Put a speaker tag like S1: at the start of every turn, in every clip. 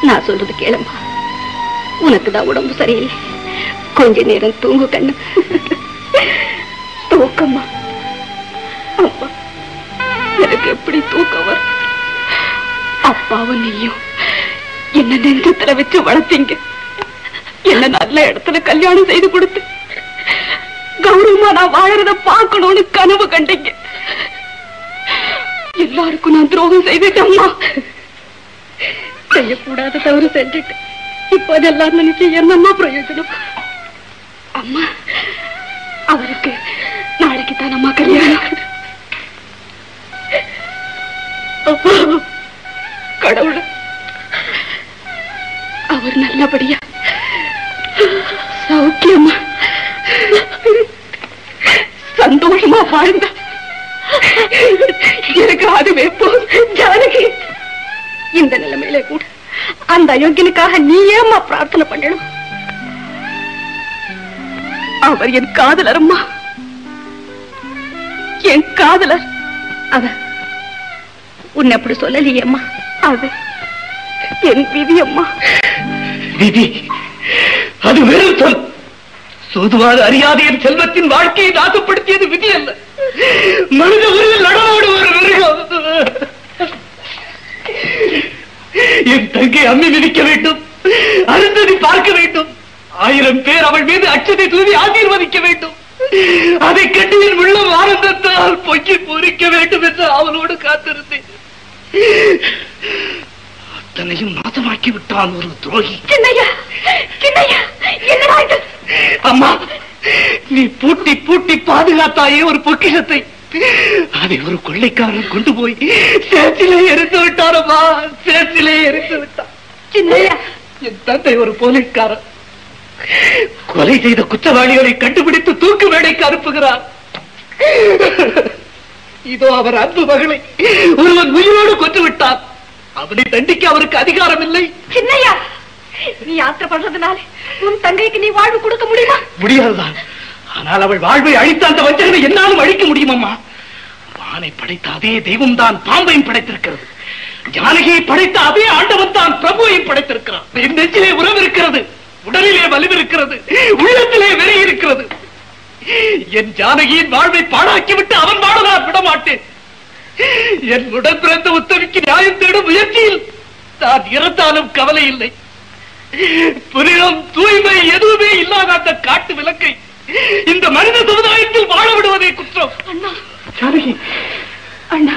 S1: நான் சொல்றது கேளம்மா. உனக்குதான் உடம்பு சரியில்லை, கொஞ்ச நேரம் தூங்கு கண்ணு. தூக்கம்மா. அப்பா, எனக்கு எப்படி தூக்கம் வரும்? அப்பாவும் நீயும் என்ன நெஞ்சத்துல வச்சு வளர்த்தீங்க. என்ன நல்ல இடத்துல கல்யாணம் செய்து கொடுத்து கௌரவமா நான் வாழறத பார்க்கணும்னு கனவு கண்டீங்க. எல்லாருக்கும் நான் துரோகம் செய்துட்டேம்மா. செய்யக்கூடாத தவறு செஞ்சுட்டு இப்ப அதெல்லாம் நினைச்சு என்னம்மா பிரயோஜனம்? அம்மா, அவருக்கு நாளைக்கு தான் அம்மா கல்யாணம். கடவுள் அவர் நல்லபடியா சௌக்கியமா சந்தோஷமா வாழ்ந்த எனக்கு அதுவே போதும். ஜானகி, இந்த நிலைமையில கூட அந்த அயோக்கியனுக்காக நீ ஏம்மா பிரார்த்தனை பண்ணணும்? அவர் என் காதலர் அம்மா, என் காதலர். அவ உன்னை அப்படி சொல்லலையே அம்மா, அது என் விதி அம்மா.
S2: விதி? அது வெறும் சொல். சூதுவாது அறியாத என் செல்வத்தின் வாழ்க்கையை நாசப்படுத்தியது விதி அல்ல, மனித உருவில் நடமாடும் ஒரு மிருகம். என் தங்கை அம்மி மிதிக்க வேண்டும், அருந்ததி பார்க்க வேண்டும், 1000 பேர் அவள் மீது அச்சத்தை தூவி ஆசீர்வதிக்க வேண்டும். அதை கண்டு என் உள்ளம் ஆனந்தத்தால் பொங்கி பூரிக்க வேண்டும் என்று அவளோடு காத்திருந்தேன். அத்தனையும் நாசமாக்கி விட்டான் ஒரு துரோகி. அம்மா, நீ பூட்டி பூட்டி பாதுகாத்தாயே ஒரு பொக்கிஷத்தை, அதை ஒரு கொள்ளைக்காரன் கொண்டு போய் சேற்றிலே எரிந்து விட்டாரம்மா, சேற்றிலே எரிந்து விட்டான்.
S1: சின்னையா,
S2: என் தந்தை ஒரு போலீஸ்காரன், கொலை செய்த குற்றவாளிகளை கண்டுபிடித்து தூக்கு மேடைக்கு அனுப்புகிறார். இதோ அவர் அன்பு மகளை ஒருவன் உயிரோடு கொன்று விட்டார். அவனை தண்டிக்க அவருக்கு அதிகாரம் இல்லை.
S1: சின்னையா, நீ ஆத்திரப்படுறதுனால உன் தங்கைக்கு நீ வாழ்வு கொடுக்க முடியுமா?
S2: முடியாதுதான். ஆனால் அவள் வாழ்வை அழித்த அந்த வஞ்சகனை என்னாலும் அழிக்க முடியுமம்மா. வானை படைத்த அதே தெய்வம் தான் பாம்பையும் படைத்திருக்கிறது. ஜானகியை படைத்த அதே ஆண்டவன் தான் பிரபுவையும் படைத்திருக்கிறான். என் நெஞ்சிலே உறவு இருக்கிறது, உடலிலே வலிவிருக்கிறது, உள்ளத்திலே வெறி இருக்கிறது. என் ஜானகியின் வாழ்வை பாழாக்கிவிட்டு அவன் வாழ நான் விடமாட்டேன். என் உடன் பிறந்த உத்தமிக்கு நியாயம் தேடும் முயற்சியில் நான் இறந்தாலும் கவலை இல்லை. புனிதம் தூய்மை எதுவுமே இல்லாத அந்த காட்டு விளக்கை இந்த மனித சமுதாயத்தில் வாழ விடுவதே குற்றம்.
S1: அண்ணா,
S2: ஜானகி,
S1: அண்ணா,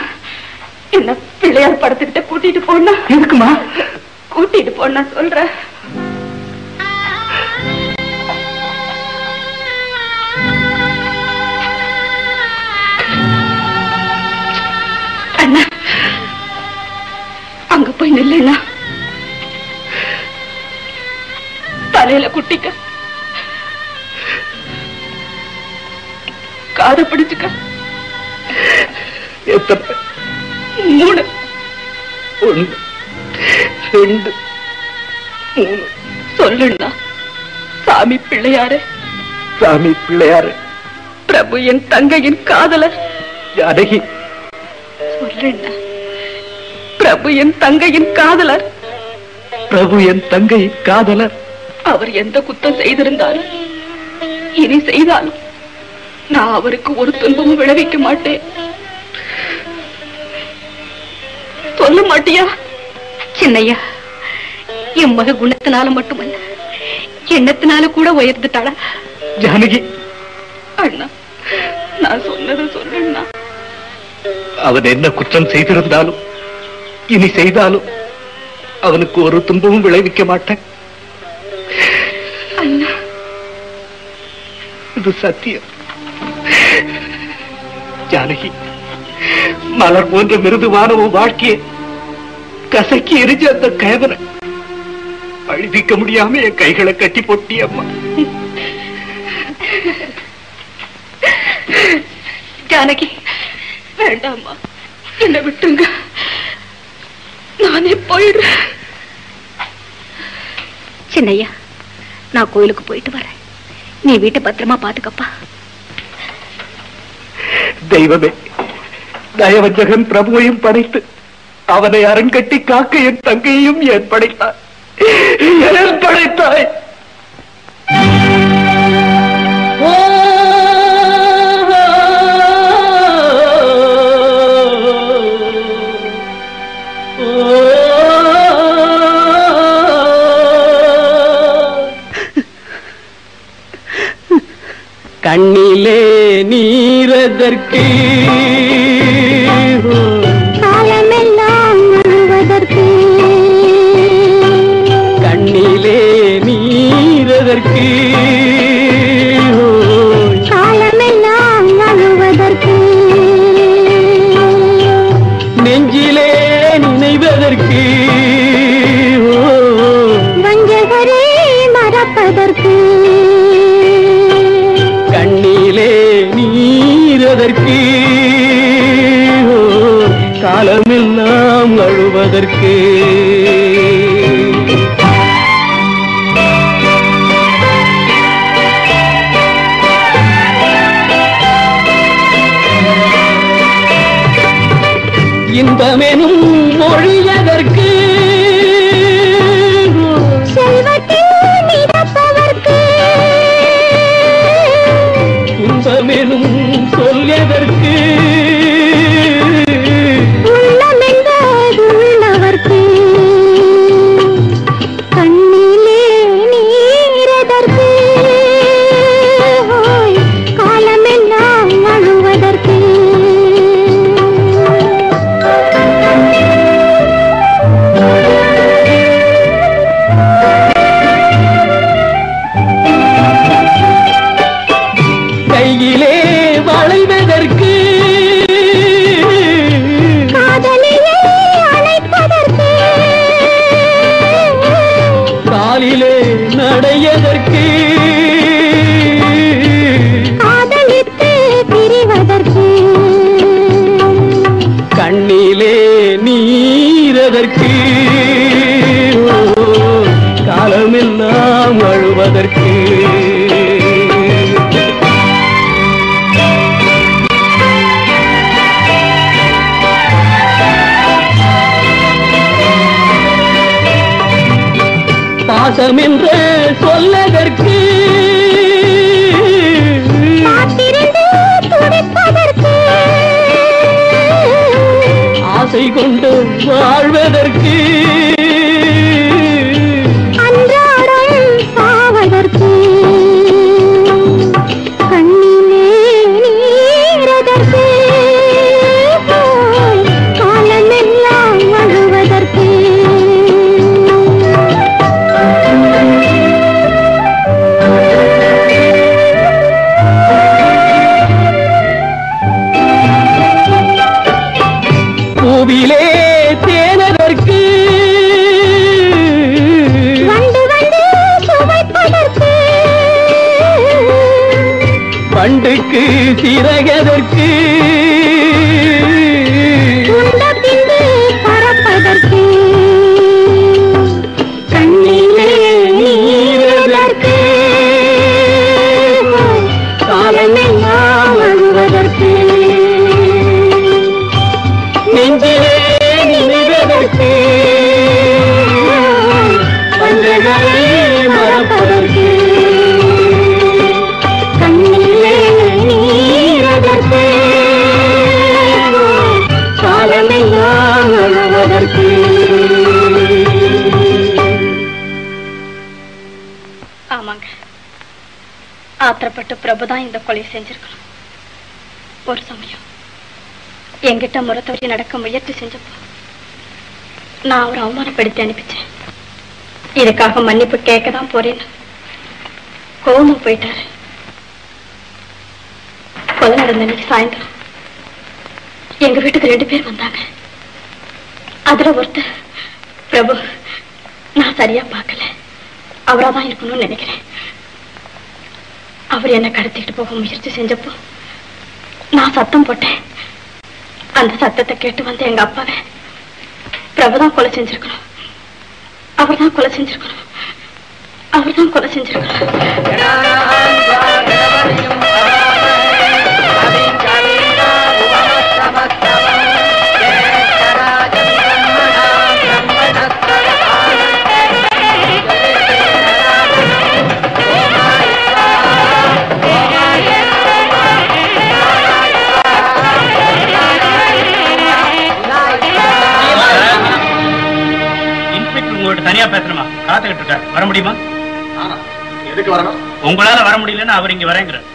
S1: என்ன பிள்ளையார் படத்துக்கிட்ட கூட்டிட்டு போனா?
S2: எதுக்குமா
S1: கூட்டிட்டு போனா சொல்ற? அண்ணா, அங்க போய் நில்லுண்ணா. தலையில குட்டிக்க, காத பிடிச்சுக்க. 3
S2: 1 2 3
S1: சொல்லுண்ணா. சாமி பிள்ளையாரு,
S2: சாமி பிள்ளையாரு,
S1: பிரபு என் தங்கையின் காதலர்.
S2: ஜானகி,
S1: சொல்லுண்ணா. பிரபு என் தங்கையின் காதலர்.
S2: பிரபு என் தங்கை காதலர்.
S1: அவர் எந்த குத்தம் செய்திருந்தாலும் இனி செய்தாலும் நான் அவருக்கு ஒரு துன்பமும் விளைவிக்க மாட்டேன். சொல்ல மாட்டியா? சின்னையா, என் மக குணத்தினால மட்டுமல்ல, எண்ணத்தினால கூட உயர்ந்துட்டாளா?
S2: ஜானகி,
S1: அண்ணா, நான் சொன்னது சொல்லுண்ணா.
S2: அவன் என்ன குற்றம் செய்திருந்தாலும் இனி செய்தாலும் அவனுக்கு ஒரு துன்பமும் விளைவிக்க மாட்டேன்.
S1: அண்ணா,
S2: இது சத்தியம். ஜானகி, மலர் போன்ற மிருதுவான வாழ்க்கையை கசக்கி எரிஞ்ச அந்த கயவனை அழிவிக்க முடியாம என் கைகளை கட்டி போட்டி அம்மா.
S1: ஜானகி, வேண்டாம்மா, என்னை விட்டுங்க, நானே போயிடுறேன். சின்னையா, நான் கோயிலுக்கு போயிட்டு வரேன், நீ வீட்டை பத்திரமா பாத்துக்கப்பா.
S2: தெய்வமே, தயவஞ்சகன் பிரபுவையும் படைத்து அவனை அரண்கட்டி காக்க என் தங்கையையும் ஏற்படைத்தான். ஏன் படைத்தாய்?
S3: கண்ணிலே நீரதற்கு
S4: காலமெல்லாம் அழுவதற்கு
S3: கண்ணிலே நீரதற்கு
S4: காலமெல்லாம் அழுவதற்கு
S3: நெஞ்சிலே நினைவதற்கு
S4: வஞ்சகரே மறப்பதற்கு
S3: கண்ணிலே நீரதற்கு காலமெல்லாம் அழுவதற்கு இன்பமெனும் மொழியதற்கு
S4: செல்வத்தில் மிதப்பதற்கு
S3: துன்பமெனும் சொல்லியதற்கு
S4: உள்ளமென்பதுள்ளவர்க்கு கண்ணிலே நீரதற்கு காலமெல்லாம் அழுவதற்கு
S3: கையிலே வளைவதற்கு
S4: காதலியை அழைப்பதற்கு
S3: காலிலே நடையதற்கு
S4: காதலித்து பிரிவதற்கு
S3: கண்ணிலே நீரதற்கு காலமெல்லாம் அழுவதற்கு பாசம் என்று சொல்லதற்கு
S4: காத்திருந்து துடிப்பதற்கு
S3: ஆசை கொண்டு வாழ்வதற்கு
S4: அன்றாடம் சாவதற்கு கண்ணிலே நீரதற்கு காலமெல்லாம் அழுவதற்கு
S3: பூவிலே தேனதற்கு
S4: வந்து வந்து சுவைப்பதற்கு
S3: பண்டுக்கு சிறகதற்கு
S4: உண்ட பின்பு பறப்பதற்கு கண்ணிலே நீரதற்கு காலமெல்லாம் அழுவதற்கு
S3: நெஞ்சிலே நினைவதற்கு பஞ்சகளை மறப்பதற்கு
S4: கண்ணிலே நீரதற்கு காலமெல்லாம் அழுவதற்கு
S1: ஆமாங்க, ஆத்திரப்பட்டு பிரபுதான் இந்த கொலை செஞ்சிருக்கணும். ஒரு சமயம் என்கிட்ட முறை நடக்க முயற்சி செஞ்சப்போ நான் அவரை அவமானப்படுத்தி அனுப்பிச்சேன். இதுக்காக மன்னிப்பு கேட்கதான் போறேன்னு கோவமா போயிட்டாரு. கொலை நடந்த அன்னைக்கு சாயந்தரம் எங்க வீட்டுக்கு 2 பேர் வந்தாங்க. அதுல ஒருத்தர், பிரபு நான் சரியா பார்க்கல, அவராதான் இருக்கணும்னு நினைக்கிறேன். அவர் என்ன கடத்திட்டு போக முயற்சி செஞ்சப்போ நான் சத்தம் போட்டேன். அந்த சத்தத்தை கேட்டு வந்து எங்க அப்பாவை பிரபுதான் கொலை செஞ்சிருக்கணும், அவர்தான் கொலை செஞ்சிருக்கணும், அவர்தான் கொலை செஞ்சிருக்கணும்.
S2: பேசணுமா? காத்துக்கிட்டு இருக்காரு. வர முடியுமா?
S5: எதுக்கு வரணும்?
S2: உங்களால வர முடியலன்னு அவர் இங்க வரேங்கிறார்.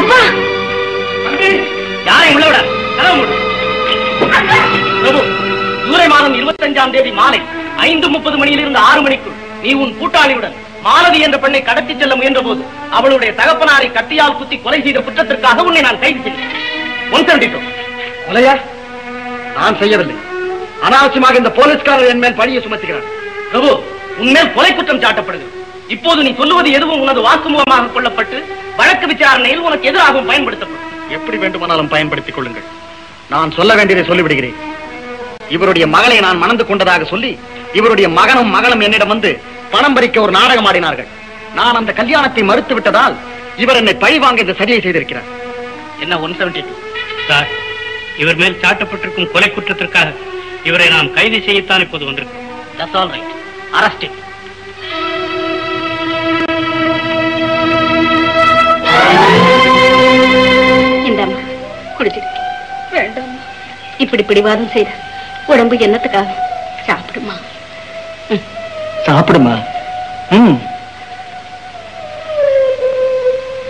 S1: அப்பா
S2: யாரை உள்ள விட பிரபு, ஜூலை மாதம் 25ஆம் தேதி மாலை 5:30 மணியிலிருந்து 6 மணிக்குள் நீ உன் கூட்டாளியுடன் மாலதி என்ற பெண்ணை கடத்தி செல்ல முயன்ற போது அவளுடைய தகப்பனாரை கத்தியால் குத்தி கொலை செய்த குற்றத்திற்காக உன்னை நான் கைது செய்தேன். கொலையா? நான் செய்யவில்லை. அனாவசியமாக இந்த போலீஸ்காரர் என் மேல் பழியை சுமத்துகிறார். பிரபு, உன்மேல் கொலை குற்றம் சாட்டப்படுகிறது. இப்போது நீ சொல்லுவது எதுவும் உனது வாக்குமூலமாக கொள்ளப்பட்டு வழக்கு விசாரணையில் உனக்கு எதிராகவும் பயன்படுத்தப்படும். எப்படி வேண்டுமானாலும் பயன்படுத்திக் கொள்ளுங்கள். நான் சொல்ல வேண்டியதை சொல்லிவிடுகிறேன். இவருடைய மகளை நான் மணந்து கொண்டதாக சொல்லி இவருடைய மகனும் மகளும் என்னிடம் வந்து பணம் பறிக்க ஒரு நாடகம் ஆடினார்கள். நான் அந்த கல்யாணத்தை மறுத்து விட்டதால் இவர் என்னை பழி வாங்க இந்த சதியை செய்திருக்கிறார். என்ன 172 சார், இவர் மேல் சாட்டப்பட்டிருக்கும் கொலை குற்றத்திற்காக இவரை நாம் கைது செய்யத்தான் இப்போது வந்திருக்கிறோம். That's all right. Arrest him.
S1: இந்தாம்மா, குடிச்சிரு. வேண்டாம், இப்படி பிடிவாதம் செய்த உடம்பு என்னத்துக்காக? சாப்பிடுமா.
S3: சாப்பிடுமா.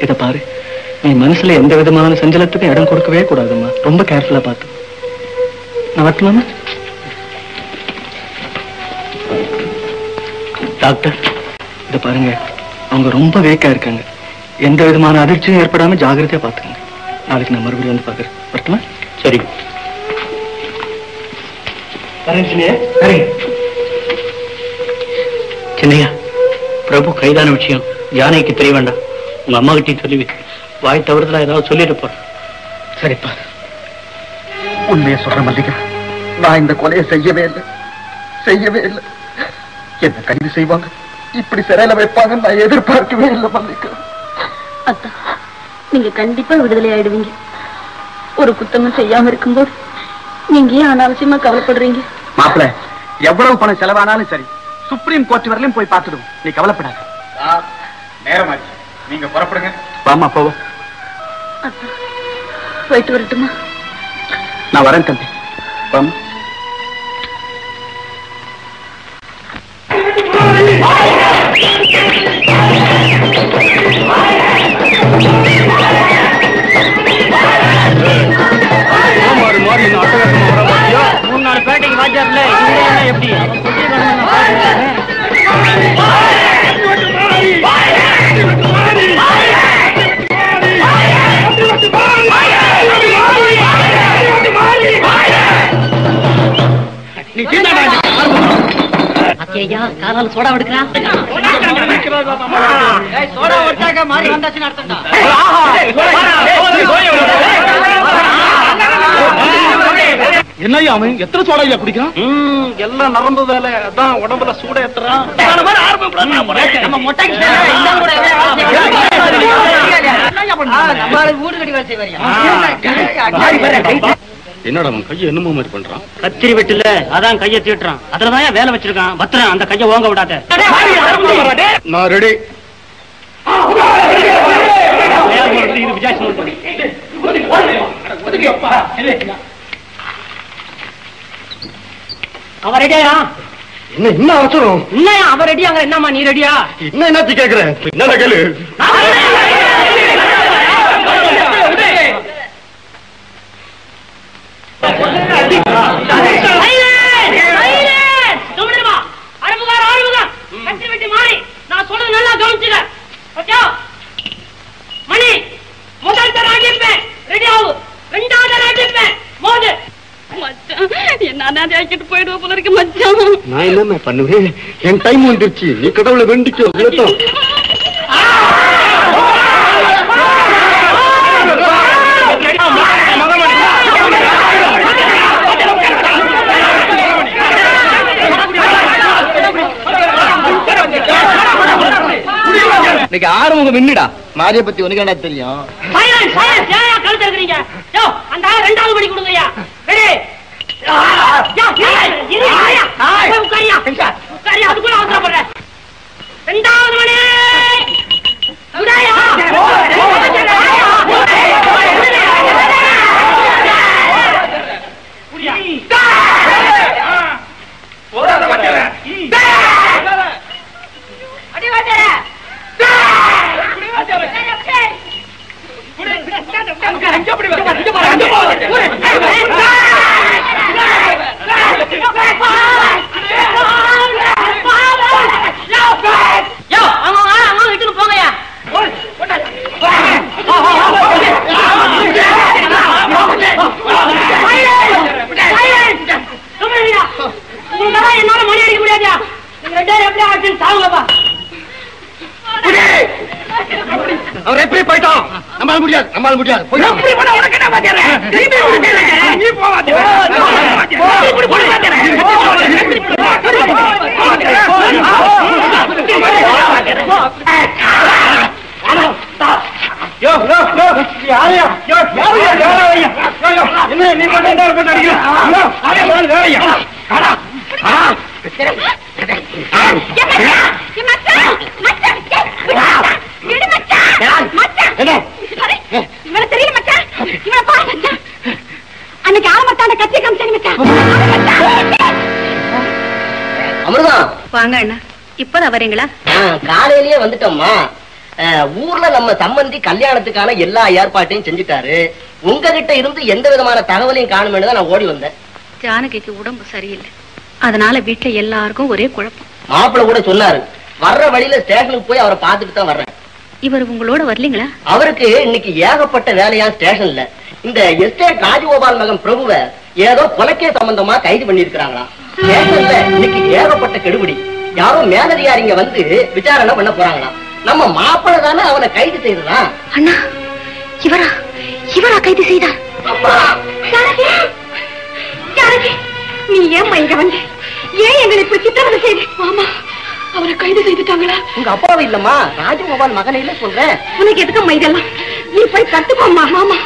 S3: இத பாரு, நீ மனசுல எந்த விதமான சஞ்சலத்துக்கும் இடம் கொடுக்கவே கூடாதுமா. ரொம்ப கேர்ஃபுல்லா பார்த்து. நான் வரட்டுமாமா? டாக்டர், இத பாருங்க, அவங்க ரொம்ப வேக்கா இருக்காங்க. எந்த விதமான அதிர்ச்சியும் ஏற்படாம ஜாகிரதையா பாத்துக்கங்க. நாளைக்கு நான் மறுபடியும் வந்து பாக்குறேன். வரட்டுமா? சரி.
S2: சின்னையா, பிரபு கைதான விஷயம் ஜானகிக்கு தெரிய வேண்டாம். உங்க அம்மா கிட்டையும் சொல்லி வாய் தவறுதலா ஏதாவது சொல்லிட்டு போறேன்.
S5: சரிப்பா, உண்மையை சொல்ற மல்லிகா, நான் இந்த கொலையை செய்யவே இல்லை. என்ன கைது செய்வாங்க, இப்படி சிறையில வைப்பாங்க நான் எதிர்பார்க்கவே இல்லை மல்லிகா.
S1: அத்தா, நீங்க கண்டிப்பா விடுதலை ஆயிடுவீங்க. ஒரு குத்தமும் செய்யாம இருக்கும்போது நீங்க ஏன் அனாவசியமா கவலைப்படுறீங்க?
S5: மாப்பிள்ள, எவ்வளவு பணம் செலவானாலும் சரி, சுப்ரீம் கோர்ட் வரலையும் போய் பார்த்துடுவோம். நீ கவலைப்படாத. நேரமாச்சு, நீங்க புறப்படுங்க. வாமா போவோம்.
S1: அத்தா, போயிட்டு வரட்டுமா?
S5: நான் வரேன் தம்பி. வாமா.
S2: மூணு நாலு பேட்டைக்கு வாஜார்ல எப்படி
S1: ஐயா, காலால சோடா எடுக்கிறான்.
S2: சோடா ஒட்டாக்க மாறி வந்தாச்சுன்னு அர்த்தம்டா.
S5: என்னையா அவன் எத்தனை சோடாயா குடிக்கிறான்? எல்லாம் நரம்பு வேலை, அதான் உடம்புல சூட ஏத்துறான். என்னடா அவன் கையை என்னமோ மாதிரி பண்றான்?
S2: கத்திரி வெட்டுல அதான் கையை தீட்டுறான். அதுலதான் வேலை வச்சிருக்கான். பத்திரம், அந்த கையை ஓங்க விடாத.
S5: நான் ரெடி.
S2: அவன் ரெடியா?
S5: என்ன அவசரம்?
S2: என்னையா அவன் ரெடியாங்க? என்னம்மா நீ ரெடியா?
S5: என்னாச்சு கேக்குறேன்? என்ன கேளு.
S2: நான் சொல்றது நல்லா கவனிச்சுக்க. மணி முதல் தர ஆகியிருப்பேன், ரெடி ஆகு. ரெண்டாவது தர ஆகியிருப்பேன், மோது.
S1: என்ன அனாதை ஆக்கிட்டு போயிடுவோம் போல இருக்கு மச்சான்.
S5: நான் என்ன பண்ணுவேன்? என் டைம் வந்துருச்சு. நீ கடவுளை வேண்டிக்கோ. இன்னைக்கு ஆறுமுக மின்னுடா. மாரிய பத்தி உனக்கு என்ன தெரியும்?
S2: கழுத்து இருக்கிறீங்க. அந்த ரெண்டாவது படி கொடுங்கய்யா. அதுக்குள்ள அவசரப்படுற. ரெண்டாவது மணி
S6: போங்கயா. என்னால மணி அடிக்க முடியாதா? நீங்க 2 பேரும் எப்படி ஆச்சு சாவுங்கப்பா.
S2: அவர் எப்படி போயிட்டோம்? நம்மால முடியாது, நம்மால முடியாது. எப்படி போனா உனக்கு என்ன பாத்தியாரே? திரும்பி போறேன். நீ போவாதே. இப்படி போட மாட்டேன். யோ யோ யோ யாரையா? யோ யாரையா? யாரையா? யோ என்ன நீ மட்டும் என்ன பண்ண அடிக்கிற? யோ ஆயா போடு வேலையா? ஆடா. ஆ.
S1: அன்னைக்கு ஆரம்பத்தாண்ட கட்சி காமிச்சாங்க.
S7: அமிர்தா
S1: வாங்க அண்ணா, இப்பதான் வரீங்களா?
S7: காலையிலேயே வந்துட்டோம்மா. ஊர்ல நம்ம சம்பந்தி கல்யாணத்துக்கான எல்லா ஏற்பாட்டையும் செஞ்சுட்டாரு. உங்ககிட்ட இருந்து எந்த விதமான தகவலையும் காணுமேனு தான் நான் ஓடி வந்தேன்.
S1: ஜானகிக்கு உடம்பு சரியில்லை, அதனால வீட்டுல எல்லாருக்கும் ஒரே குழப்பம்.
S7: மாப்பிள்ள கூட சொன்னாரு, வர்ற வழியில ஸ்டேஷனுக்கு போய் அவரை பார்த்துட்டு தான் வர்றேன்.
S1: இவர் உங்களோட வரலீங்களா?
S7: அவருக்கு இன்னைக்கு ஏகப்பட்ட வேலையா ஸ்டேஷன்ல. இந்த எஸ்டேட் ராஜகோபால் மகன் பிரபுவ ஏதோ கொலைக்கே சம்பந்தமா கைது பண்ணிருக்காங்களாம். ஸ்டேஷன்ல இன்னைக்கு ஏகப்பட்ட கெடுபிடி. யாரோ மேலதிகாரிங்க வந்து விசாரணை பண்ண போறாங்களாம். நம்ம மாப்பிள்ள தானே அவனை கைது செய்யலாம்.
S1: அண்ணா, இவரா கைது செய்தார்? நீ ஏன் இங்க வந்து ஏன் எங்களை இப்படி சித்திரவதை செய்து? மாமா, அவரை கைது செய்துட்டாங்களா?
S7: உங்க அப்பாவை இல்லம்மா, ராஜகோபால் மகனை இல்ல சொல்றேன்.
S1: உனக்கு எதுக்கு இதெல்லாம்? நீ போய் கத்துக்கோமா. மாமா,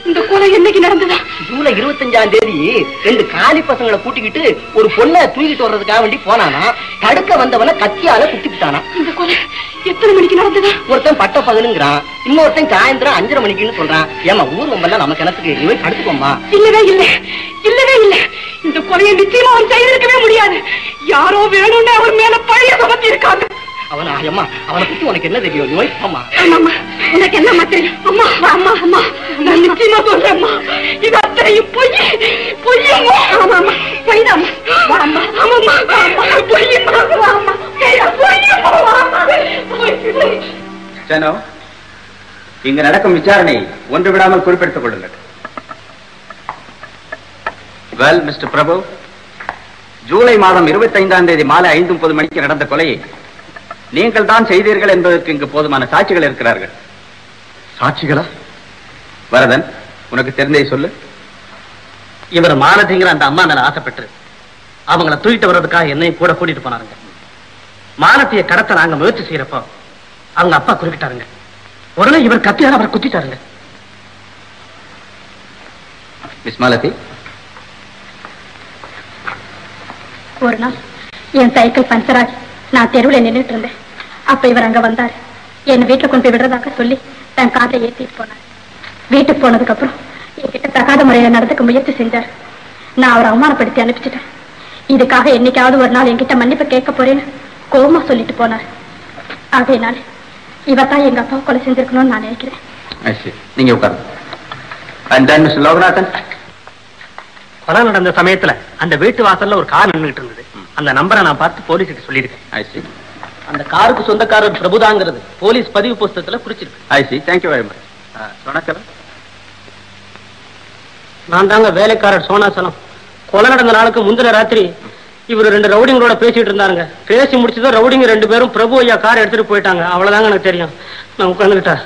S1: இந்த கொலை என்னைக்கு நடந்ததா?
S7: ஜூலை 25ஆம் தேதி 2 காலி பசங்களை கூட்டிக்கிட்டு ஒரு பொண்ணை தூக்கிட்டு வர்றதுக்காக வேண்டி போனானா. தடுக்க வந்தவன கத்தியால குத்திட்டானா.
S1: இந்த கொலை எத்தனை மணிக்கு நடந்ததா?
S7: ஒருத்தன் பட்ட பகலுங்கிறான், இன்னொருத்தன் சாயந்தரம் 5:30 மணிக்குன்னு சொல்றான். ஏமா ஊர் வம்பெல்லாம் நமக்கு எனக்கு நீ போய் தடுத்துக்கோமா.
S1: இல்லவே இல்ல, இந்த கொலையை நிச்சயமா அவர் செய்திருக்கவே முடியாது. யாரோ வேணும்னு அவர் மேல பழைய சுமத்தி இருக்காங்க.
S7: அவனை பத்தி உனக்கு என்ன தெரியும்? நீ போய்மா.
S1: ஆமாம்மா, உனக்கு என்ன தெரியும்? அம்மா அம்மா அம்மா, நான் நிச்சயமா சொல்றேம்மா, இது அத்தனையும் பொய்யம்மா. ஆமாம்மா, பொய்தாம்மா. ஆமாம்மா, ஆமாம்மா, பொய்யம்மா. ஆமா,
S5: ஜனோ, இங்க நடக்கும் விசாரணை ஒன்று விடாமல் குறிப்பிட்டுக் கொள்ளுங்கள். வெல் மிஸ்டர் பிரபு, ஜூலை மாதம் 25ஆம் தேதி மாலை 5:30 மணிக்கு நடந்த கொலையை நீங்கள் தான் செய்தீர்கள் என்பதற்கு இங்கு போதுமான சாட்சிகள் இருக்கிறார்கள். சாட்சிகளா? வரதன், உனக்கு தெரிந்ததை சொல்லு.
S6: இவர் மாலதிங்கிற அந்த அம்மா மேல ஆசைப்பட்டு அவங்களை தூக்கிட்டு வர்றதுக்காக என்னையும் கூட கூட்டிட்டு போனாருங்க. மாலத்திய கடத்த நாங்க முயற்சி செய்யறப்போ அவங்க அப்பா குறுக்கிட்டாருங்க. உடனே இவர் கத்தியால அவரை குத்திட்டாருங்க.
S5: மிஸ் மாலதி,
S1: ஒரு நாள் என் சைக்கிள் பஞ்சர் ஆகி நான் தெருவில் நின்றுட்டு இருந்தேன். அப்ப இவர் அங்க வந்தாரு. என் வீட்டுல கொண்டு போய் விடுறதாக சொல்லி தன் காரை ஏத்திட்டு போனார். வீட்டுக்கு போனதுக்கு அப்புறம் என்கிட்ட தகாத முறையில நடந்துக்க முயற்சி செஞ்சார். நான் அவரை அவமானப்படுத்தி அனுப்பிச்சிட்டேன். இதுக்காக என்னைக்காவது ஒரு நாள் என்கிட்ட மன்னிப்பு கேட்க போறேன்னு கோபமா சொல்லிட்டு போனார். அதனால இவத்தான் எங்க அப்பா கொலை செஞ்சிருக்கணும்னு நான் நினைக்கிறேன்.
S5: நீங்க உட்காருங்க. லோகநாதன்,
S6: கொலை நடந்த சமயத்துல அந்த வீட்டு வாசல்ல ஒரு கார் நின்றுட்டு இருந்தது. அந்த நம்பரை நான் பார்த்து போலீஸுக்கு சொல்லியிருக்கேன். அந்த காருக்கு சொந்தக்காரர் பிரபுதாங்கிறது போலீஸ் பதிவு புஸ்தகத்துல குறிச்சிருக்கு. நான் தாங்க வேலைக்காரர் சோனாசலம். கொலை நடந்த நாளுக்கு முந்தின ராத்திரி இவர் 2 ரவுடிங்களோட பேசிட்டு இருந்தாருங்க. பேசி முடிச்சதும் ரவுடிங்க 2 பேரும் பிரபு ஐயா கார் எடுத்துட்டு போயிட்டாங்க. அவ்வளவுதாங்க எனக்கு தெரியும். நான் உட்கார்ந்துட்டேன்.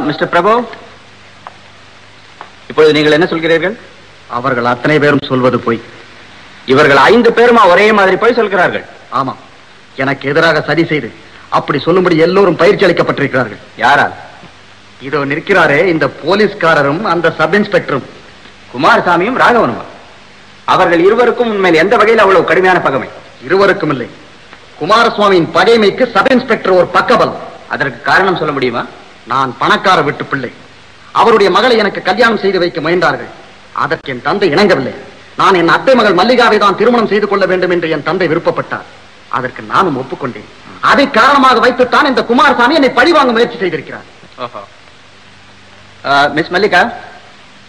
S5: மிஸ்டர் பிரபு, இப்பொழுது நீங்கள் என்ன சொல்கிறீர்கள்? அவர்கள் அத்தனை பேரும் சொல்வது பொய். இவர்கள் 5 பேரும் ஒரே மாதிரி போய் சொல்கிறார்கள். ஆமா, எனக்கு எதிராக சதி செய்து அப்படி சொல்லும்படி எல்லோரும் பயிற்சி அளிக்கப்பட்டிருக்கிறார்கள். யாரால்? இதோ நிற்கிறாரே இந்த போலீஸ்காரரும் அந்த சப் இன்ஸ்பெக்டரும், குமாரசாமியும் ராகவனுமா. அவர்கள் இருவருக்கும் உண்மையில் எந்த வகையில் அவ்வளவு கடுமையான பகைமை? இருவருக்கும் இல்லை, குமாரசுவாமியின் பகைமைக்கு சப் இன்ஸ்பெக்டர் ஒரு பக்கபலம். அதற்கு காரணம் சொல்ல முடியுமா? நான் பணக்கார விட்டு பிள்ளை. அவருடைய மகளை எனக்கு கல்யாணம் செய்து வைக்க முயன்றார்கள். அதற்கு என் தந்தை இணங்கவில்லை. நான் என் அத்தை மகள் மல்லிகாவை தான் திருமணம் செய்து கொள்ள வேண்டும் என்று என் தந்தை விருப்பப்பட்டார். அதற்கு நானும் ஒப்புக்கொண்டேன். அதை காரணமாக வைத்துத்தான் இந்த குமாரசாமி என்னை பழிவாங்க முயற்சி செய்திருக்கிறார். மிஸ் மல்லிகா,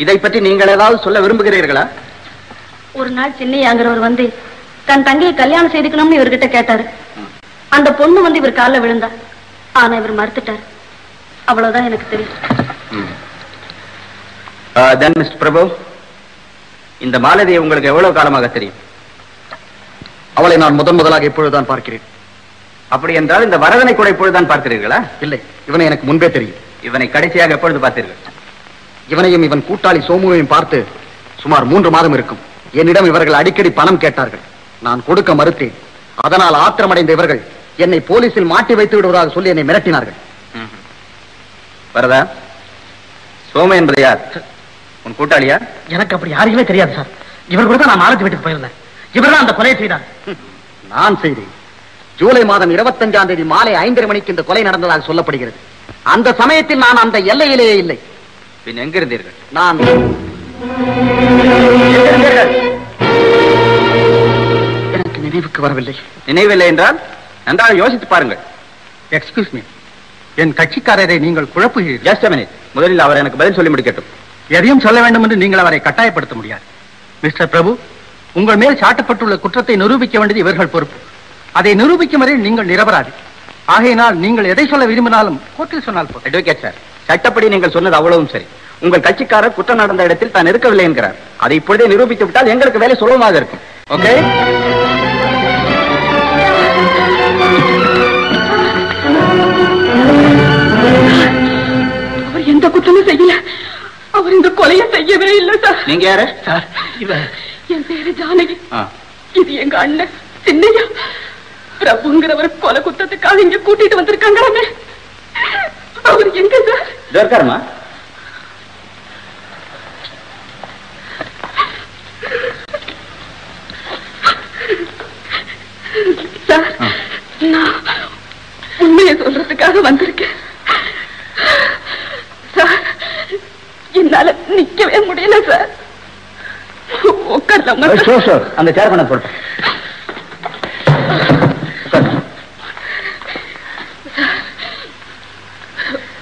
S5: இதை பற்றி நீங்கள் ஏதாவது சொல்ல விரும்புகிறீர்களா?
S1: ஒரு நாள் சின்னையாங்கிறவர் வந்து தன் தங்கையை கல்யாணம் செய்துக்கணும்னு இவர்கிட்ட கேட்டாரு. அந்த பொண்ணு வந்து இவர் காலில் விழுந்தா. ஆனா இவர் மறுத்துட்டார். அவ்வளவுதான் எனக்கு தெரியும்.
S5: தென் மிஸ்டர் பிரபு, இந்த மாலதியை உங்களுக்கு எவ்வளவு காலமாக தெரியும்?
S3: அவளை நான் முதலாக இப்பொழுதுதான் பார்க்கிறேன்.
S5: அப்படி என்றால் இந்த வரதனை கூட இப்பொழுதுதான் பார்க்கிறீர்களா?
S3: இல்லை, இவனை எனக்கு முன்பே தெரியும்.
S5: இவனை கடைசியாக எப்பொழுது பார்த்தீர்கள்?
S3: இவனையும் இவன் கூட்டாளி சோமுவையும் பார்த்து சுமார் 3 மாதம் இருக்கும். என்னிடம் இவர்கள் அடிக்கடி பணம் கேட்டார்கள். நான் கொடுக்க மறுத்தேன். அதனால் ஆத்திரமடைந்த இவர்கள் என்னை போலீசில் மாட்டி வைத்து விடுவதாக சொல்லி என்னை மிரட்டினார்கள்.
S5: வரதா, சோமு என்பது யார்? உன் கூட்டாளியா?
S2: எனக்கு அப்படி யாருக்குமே தெரியாது சார். இவர் கூட தான் நான் மாலதி வீட்டுக்கு போயிருந்தேன். இவர் தான் அந்த கொலையை செய்தார்.
S3: நான் செய்தேன். ஜூலை மாதம் 25ஆம் தேதி மாலை 5:30 மணிக்கு இந்த கொலை நடந்ததாக சொல்லப்படுகிறது. அந்த சமயத்தில் நான் அந்த எல்லையிலேயே இல்லை.
S5: பின் எங்க இருந்தீர்கள்?
S3: நான் எனக்கு நினைவுக்கு வரவில்லை.
S5: நினைவில்லை என்றால் நன்றாக யோசித்து பாருங்கள்.
S3: எக்ஸ்கியூஸ் மீ, என் கட்சிக்காரரை நீங்கள் குழப்புகிறீர்கள்.
S5: Just a minute. முதலில் அவர் எனக்கு பதில் சொல்லி முடிக்கட்டும்.
S3: எதையும் சொல்ல வேண்டும் என்று நீங்கள் அவரை கட்டாயப்படுத்த முடியாது. மிஸ்டர் பிரபு, உங்கள் மேல் சாட்டப்பட்டுள்ள குற்றத்தை நிரூபிக்க வேண்டியது இவர்கள் பொறுப்பு. அதை நிரூபிக்கும் வரை நீங்கள் நிரபராதி. ஆகையினால் நீங்கள் எதை சொல்ல விரும்பினாலும் கோர்ட்டில் சொன்னால் போதும்.
S5: அட்வொகேட் சார், சட்டப்படி நீங்கள் சொன்னது அவ்வளவும் சரி. உங்கள் கட்சிக்காரர் குற்றம் நடந்த இடத்தில் தான் இருக்கவில்லை என்கிறார். அதை இப்பொழுதே நிரூபித்து விட்டால் எங்களுக்கு வேலை சுலபமாக இருக்கும். ஓகே?
S1: அவர் எந்த குற்றமும் செய்யல. அவர் இந்த கொலையை செய்யவே இல்லை சார்.
S5: நீங்க யாரு?
S2: சார்,
S1: என் பேரு ஜானகி. இது எங்க அண்ணன் சின்னையா. பிரபுங்கிறவர் கொலை குற்றத்துக்காக இங்க கூட்டிட்டு வந்திருக்காங்களாமே. அவர் எங்க சார்?
S5: இருக்காருமா?
S1: சார், நான் உண்மையை சொல்றதுக்காக வந்திருக்கேன் சார். என்னால நிக்கவே முடியல சார். உட்காரலாமா?
S5: அந்த சேர் பண்ண போட்டேன்.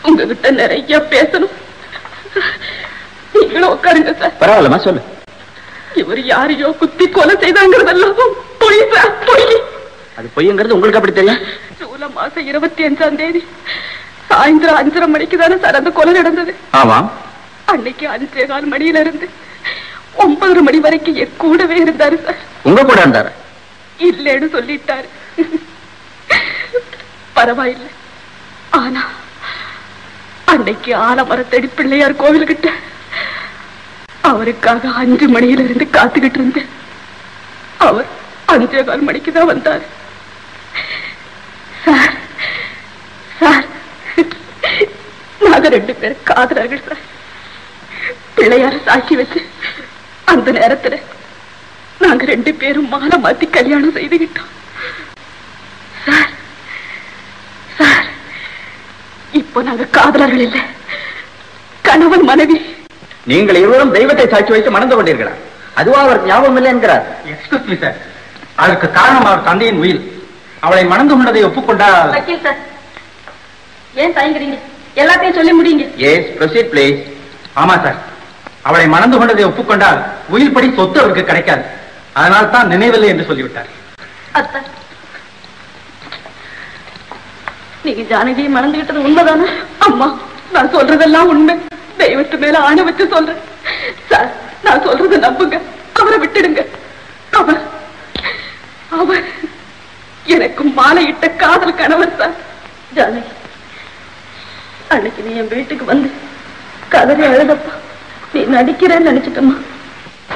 S1: உங்ககிட்ட நிறைய பேசணும். நீங்களும் உட்காருங்க சார்.
S5: பரவாயில்லமா, சொல்லு.
S1: இவர் யாரையோ குத்தி கொலை செய்தாங்கிறதெல்லாம் பொய் சார், பொய்.
S5: அது பொய்ங்கிறது உங்களுக்கு அப்படி தெரியும்?
S1: ஜூலை மாசம் 25ஆம் தேதி சாயந்தரம் 5:30 மணிக்கு தானே சார் அந்த கொலை நடந்தது.
S5: ஆமா.
S1: அன்னைக்கு 5:15 மணியில இருந்து 9:30 மணி வரைக்கும் என் கூடவே இருந்தாரு சார்.
S5: உங்க கூட இருந்தாரு?
S1: இல்லைன்னு சொல்லிட்டாரு. பரவாயில்லை. ஆனா அன்னைக்கு ஆலமரத்தடி பிள்ளையார் கோவில்கிட்ட அவருக்காக 5 மணியில இருந்து காத்துக்கிட்டு இருந்தேன். அவர் 5:15 மணிக்கு தான் வந்தார் சார். சார், நாங்க 2 பேரும் காதலர்கள் சார். பிள்ளையார சாட்சி வச்சு அந்த நேரத்துல நாங்க 2 பேரும் மாலை மாத்தி கல்யாணம் செய்துகிட்டோம் சார். சார், இப்போ நாங்க காதலர்கள் இல்லை, கணவன் மனைவி.
S5: நீங்கள் இருவரும் தெய்வத்தை சாட்சி வைத்து மணந்து கொண்டீர்களா? அதுவா அவர் ஞாபகம் இல்லை என்கிறார்.
S3: எக்ஸ்கியூஸ் மீ சார், அதற்கு காரணம் அவர் தந்தையின் உயில். அவளை மணந்து கொண்டதை ஒப்புக்கொண்டால்.
S1: வக்கீல் சார், ஏன் தயங்குறீங்க? எல்லாத்தையும் சொல்லி முடியுங்க.
S5: Yes, proceed please.
S3: ஆமா சார், அவளை மணந்து கொண்டதை ஒப்புக்கொண்டால் உயில் படி சொத்து அவருக்கு கிடைக்காது. அதனால் தான் நினைவில்லை என்று சொல்லிவிட்டார்.
S1: அத்தா, நீங்க ஜானகியை மணந்துகிட்டது உண்மைதானே? அம்மா, நான் சொல்றதெல்லாம் உண்மை. தெய்வத்து மேல ஆணை வச்சு சொல்றேன் சார். நான் சொல்றதை நம்புங்க. அவரை விட்டுடுங்க. அவர் அவர் எனக்கு மாலையிட்ட காதல் கணவர் சார். ஜானகி, அன்னைக்கு நீ என் வீட்டுக்கு வந்து கதறி அழுதப்பா நீ நடிக்கிறேன்னு நினைச்சிட்டம்மா.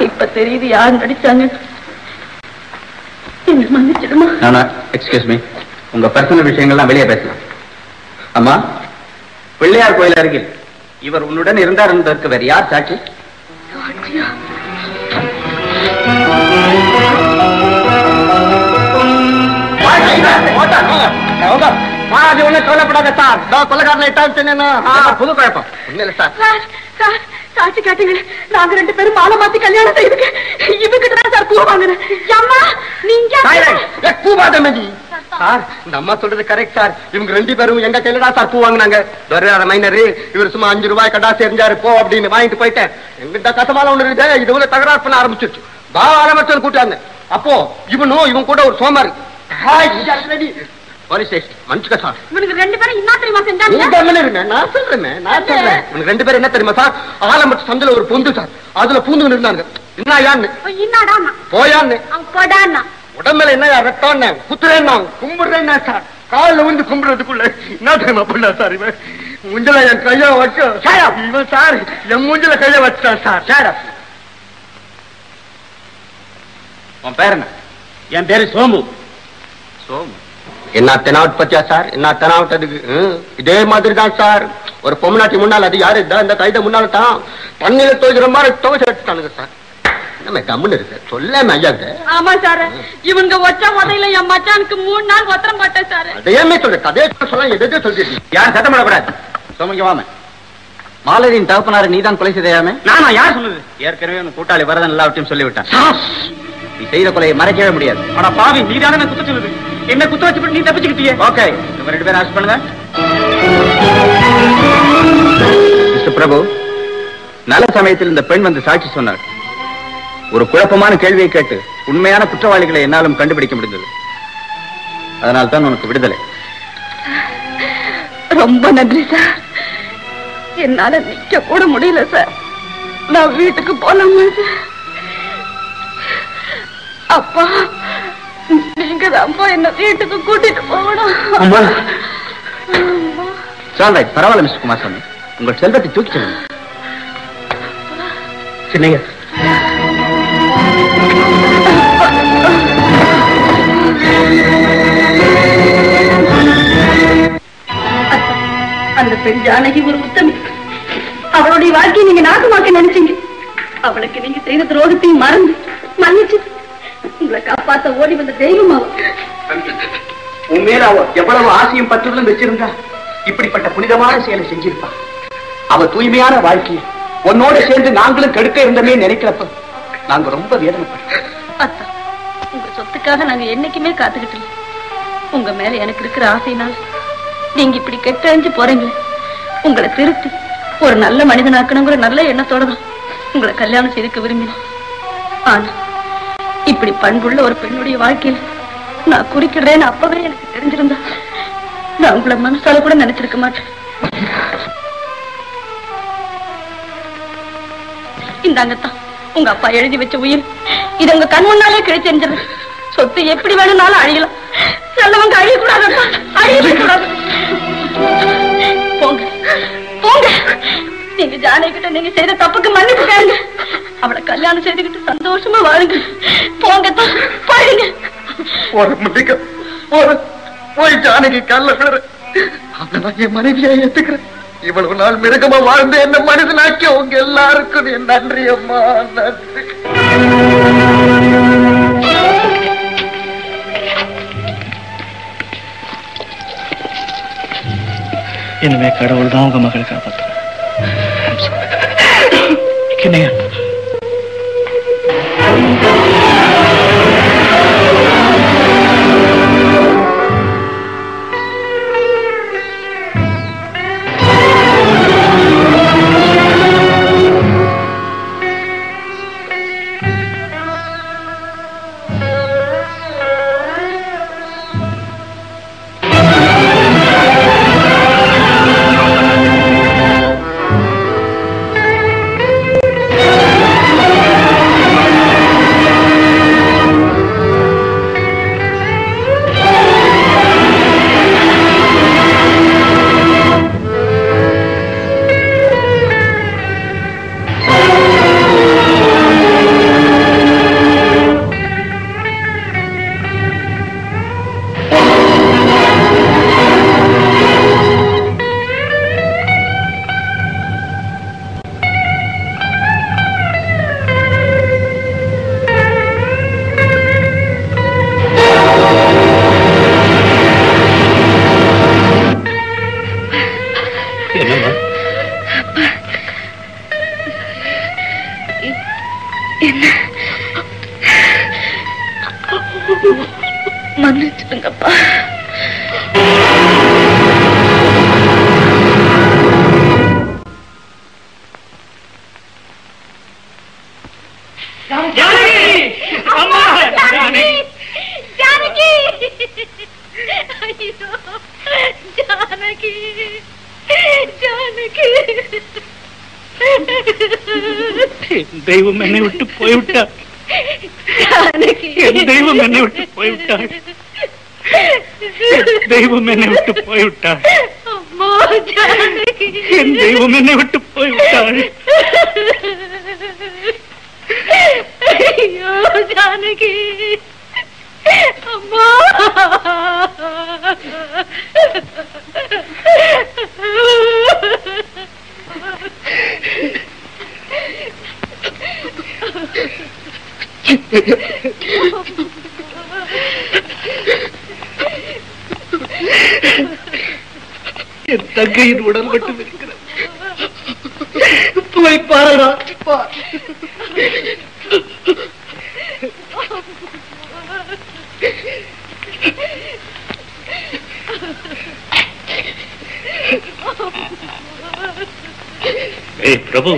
S1: இப்ப தெரியுது யார் நடிச்சாங்க. என்ன மன்னிச்சிடுமா?
S5: எக்ஸ்கியூஸ் மீ, உங்க பர்சனல் விஷயங்கள்லாம் வெளியே பேசலாம். அம்மா, பிள்ளையார் கோயில் அருகில் இவர் உன்னுடன் இருந்தார் என்பதற்கு வேறு யார் சாட்சி?
S1: சாட்சியா?
S5: சொல்லப்படாத சார். கொலைக்காரனை புது குழப்பம்.
S1: சார், சார் சாட்சி கேட்டீங்க, நாங்க 2 பேரும் மாலை மாத்தி கல்யாணம் செய்துக்கு இவங்கிட்ட தான் சார் பூ வாங்குறேன். அம்மா நீங்க
S5: சார், இந்த அம்மா சொல்றது கரெக்ட் சார். இவங்க 2 பேரும் எங்க கையில தான் சார் பூ வாங்கினாங்க. மைனர் இவர் சும்மா 5 ரூபாய் கடா செஞ்சாரு போ அப்படின்னு வாங்கிட்டு போயிட்டேன். எங்கிட்ட கசமால ஒண்ணு இருக்கு, இது உள்ள தகராறு பண்ண ஆரம்பிச்சிருச்சு. பாலமச்சல் கூட்டாங்க. அப்போ இவன் கூட ஒரு சோமாரி போலீஸ் ஸ்டேஷன் மன்னிச்சுக்க சார்.
S1: இவனுக்கு 2 பேரும் என்ன தெரியுமா செஞ்சாங்க?
S5: நான் சொல்றேன் இவனுக்கு 2 பேரும் என்ன தெரியுமா சார், ஆலமட்டு சந்தில ஒரு பொந்து சார், அதுல பூந்து இருந்தாங்க. என்ன யான்னு போயான்னு
S1: போடான்னா
S5: உடம்புல என்ன ரத்தம் குத்துறேன்னா கும்பிடுறேன்னா சார், காலில் வந்து கும்பிடுறதுக்குள்ள என்ன தெரியுமா பண்ணா சார், இவன் முஞ்சல என் கைய வச்சு இவன் சார் என் மூஞ்சில கைய வச்சான் சார். சார் உன் பேர் என்ன?
S6: என் பேரு சோமு.
S5: சோமு என்ன தெனாவட் பத்தியா சார்? என்ன தெனாவட் அதுக்கு இதே மாதிரி தான் சார். ஒரு பொம்மநாட்டி முன்னால் அது யாரு இந்த கைத முன்னால தான் தண்ணியில துவைக்கிற மாதிரி துவைச்சு எடுத்துட்டானுங்க சார். நம்ம கம்முன்னு இருக்கு சொல்லாம ஐயாங்க.
S1: ஆமா சார், இவங்க ஒற்ற உதையில என் மச்சானுக்கு 3 நாள் ஒத்தரம் போட்டேன் சார்.
S5: அதையுமே சொல்ற கதையை சொல்ல எதோ சொல்லிட்டு
S3: யாரும் சத்தம் பண்ணக்கூடாது. சோமங்க வாம. மாலதியின் தகப்பனாரை நீதான் கொலை செய்தையாமே?
S6: நானா? யார் சொன்னது?
S3: ஏற்கனவே உன் கூட்டாளி வரதன் எல்லாவற்றையும் சொல்லிவிட்டான். நீ செய்த கொலையை மறைக்கவே முடியாது.
S6: ஆனா பாவி, நீதானே குத்த சொல்லுது. என்ன குத்த வச்சு நீ தப்பிச்சுக்கிட்டியே.
S3: ஓகே, இவங்க 2 பேரும் அரெஸ்ட் பண்ணுங்க. மிஸ்டர் பிரபு, நல்ல சமயத்தில் இந்த பெண் வந்து சாட்சி சொன்னார். ஒரு குழப்பமான கேள்வியை கேட்டு உண்மையான குற்றவாளிகளை என்னாலும் கண்டுபிடிக்க முடிந்தது. அதனால் தான் உனக்கு விடுதலை.
S1: ரொம்ப நன்றி சார். என்னால நிக்க கூட முடியல சார். நான் வீட்டுக்கு போலாமா சார்? அப்பா, நீங்க தான் என்ன வீட்டுக்கு கூட்டிட்டு போகணும்.
S3: பரவாயில்ல மிஸ்டர் குமாரசாமி, உங்கள் செல்வத்தை தூக்கி செல்லுங்க.
S6: சின்னங்க,
S1: அந்த பெண் ஜானகி ஒரு உத்தமி. அவளுடைய வாழ்க்கையை நீங்க நாசமாக்க நினைச்சீங்க. அவளுக்கு நீங்க செய்த துரோகத்தையும் மறந்து மன்னிச்சு உங்களை காப்பாத்த ஓடி வந்த தெய்வம் அவ.
S2: உண்மையில அவ எவ்வளவு ஆசையும் பற்றுதலும் வச்சிருந்தா இப்படிப்பட்ட புனிதமான செயலை செஞ்சிருப்பா. அவ தூய்மையான வாழ்க்கையை உன்னோட சேர்ந்து நாங்களும் கெடுக்க இருந்தமே நினைக்கிறப்ப நாங்க ரொம்ப வேதனைப்பட்டோம்.
S1: அத்தா, உங்க சொத்துக்காக நாங்க என்னைக்குமே காத்துக்கிட்டு இல்லை. உங்க மேல எனக்கு இருக்கிற ஆசையினால் நீங்க இப்படி கெட்டழிஞ்சு போறீங்க. உங்களை திருத்தி ஒரு நல்ல மனிதனாக்கணுங்கிற நல்ல எண்ணத்தோட தான் உங்களை கல்யாணம் செய்துக்க விரும்பினோம். ஆனா இப்படி பண்புள்ள ஒரு பெண்ணுடைய வாழ்க்கையில் நான் குறிக்கிறேன்னு அப்பவே எனக்கு தெரிஞ்சிருந்தா நான் உங்களை மனசால கூட நினைச்சிருக்க மாட்டேன். இந்தாங்கத்தான் உங்க அப்பா எழுதி வச்ச உயிர். இது உங்க கண் முன்னாலே கிடைச்சிருந்தது. சொத்து எப்படி வேணும்னாலும் அழியலாம், நல்லவங்க அழியக்கூடாது, அழியக்கூடாது. போங்க போங்க, நீங்க ஜானகி கிட்ட நீங்க செய்த தப்புக்கு மன்னிப்பு கேளுங்க. அவளை கல்யாணம் செய்துக்கிட்டு சந்தோஷமா வாழுங்க. போங்கத்தான், பாருங்க.
S5: ஒரு முடிக்க போய் ஜானகி கல்ல விடுற அவளை என் மனைவியா ஏத்துக்கிறேன். இவ்வளவு நாள் மிருகமா வாழ்ந்து என்ன மனிதனாக்கி உங்க எல்லாருக்கும் என் நன்றி அம்மா, நன்றி.
S2: இனிமே கடவுள் தான் உங்க மகளை காப்பாற்ற.
S1: என்ன மன்னிச்சிடுங்கப்பா.
S2: தெய்வம் என்னை விட்டு போய்விட்டார். என் தெய்வம் என்னை விட்டு போய்விட்டார். தெய்வம் என்னை விட்டு போய்விட்டார். என் தெய்வம் என்னை விட்டு போய்விட்டார்.
S1: ஐயோ ஜானகி, அம்மா.
S2: என் தங்கையின் உடல் மட்டும் இருக்கிறது. போய் பாருடா. பிரபு,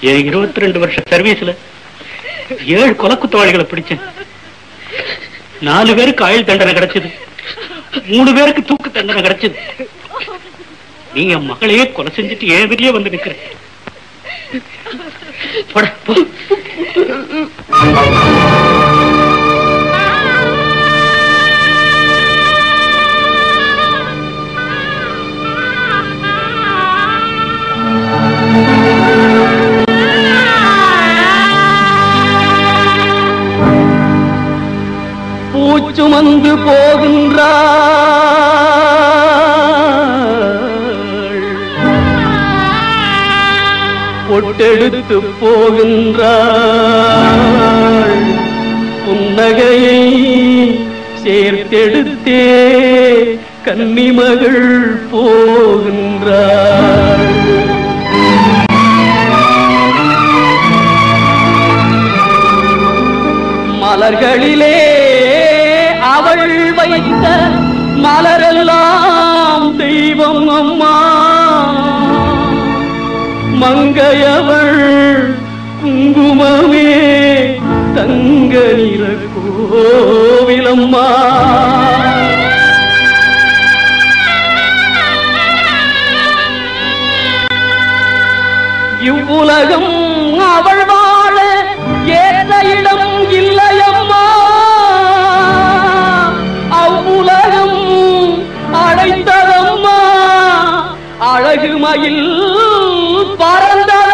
S2: என் 22 வருஷ சர்வீஸ்ல 7 கொலை குற்றவாளிகளை பிடிச்சேன். 4 பேருக்கு ஆயுள் தண்டனை கிடைச்சது, 3 பேருக்கு தூக்கு தண்டனை கிடைச்சது. நீங்க மகளையே கொலை செஞ்சுட்டு ஏன் வெளியே வந்து நிக்கிறேன்.
S6: பூச்சுமந்து போகின்றாள், பொட்டெடுத்து போகின்றாள், புன்னகையை சேர்த்தெடுத்தே கன்னிமகள் போகின்றாள். மலர்களிலே அவள் வைத்த மலரெல்லாம் தெய்வம் அம்மா, மங்கையவள் குங்குமமே தங்க நிற கோவிலம்மா. இவ்வுலகம் அவள் வாழ ஏற்ற இடம் இல்லையம்மா, அவ்வுலகம் அழைத்ததம்மா, அழகு மயில் பறந்ததம்மா.